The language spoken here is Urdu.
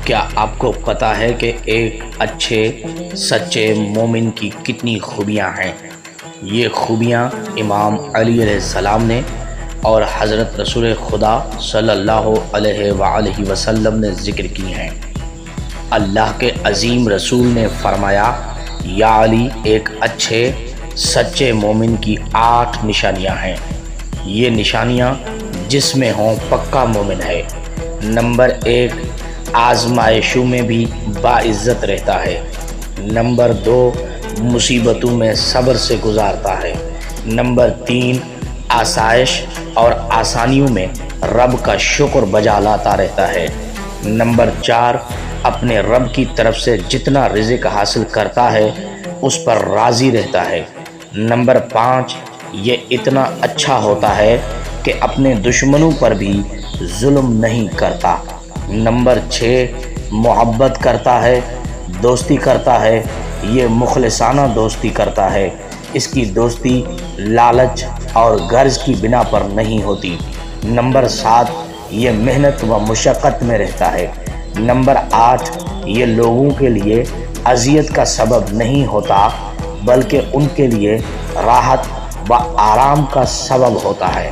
کیا آپ کو پتہ ہے کہ ایک اچھے سچے مومن کی کتنی خوبیاں ہیں؟ یہ خوبیاں امام علی علیہ السلام نے اور حضرت رسول خدا صلی اللہ علیہ وآلہ وسلم نے ذکر کی ہیں۔ اللہ کے عظیم رسول نے فرمایا، یا علی، ایک اچھے سچے مومن کی 8 نشانیاں ہیں۔ یہ نشانیاں جس میں ہوں پکا مومن ہے۔ نمبر 1، آزمائشوں میں بھی باعزت رہتا ہے۔ نمبر 2، مصیبتوں میں صبر سے گزارتا ہے۔ نمبر 3، آسائش اور آسانیوں میں رب کا شکر بجا لاتا رہتا ہے۔ نمبر 4، اپنے رب کی طرف سے جتنا رزق حاصل کرتا ہے اس پر راضی رہتا ہے۔ نمبر 5، یہ اتنا اچھا ہوتا ہے کہ اپنے دشمنوں پر بھی ظلم نہیں کرتا۔ نمبر 6، محبت کرتا ہے، دوستی کرتا ہے۔ یہ مخلصانہ دوستی کرتا ہے۔ اس کی دوستی لالچ اور غرض کی بنا پر نہیں ہوتی۔ نمبر 7، یہ محنت و مشقت میں رہتا ہے۔ نمبر 8، یہ لوگوں کے لیے اذیت کا سبب نہیں ہوتا بلکہ ان کے لیے راحت و آرام کا سبب ہوتا ہے۔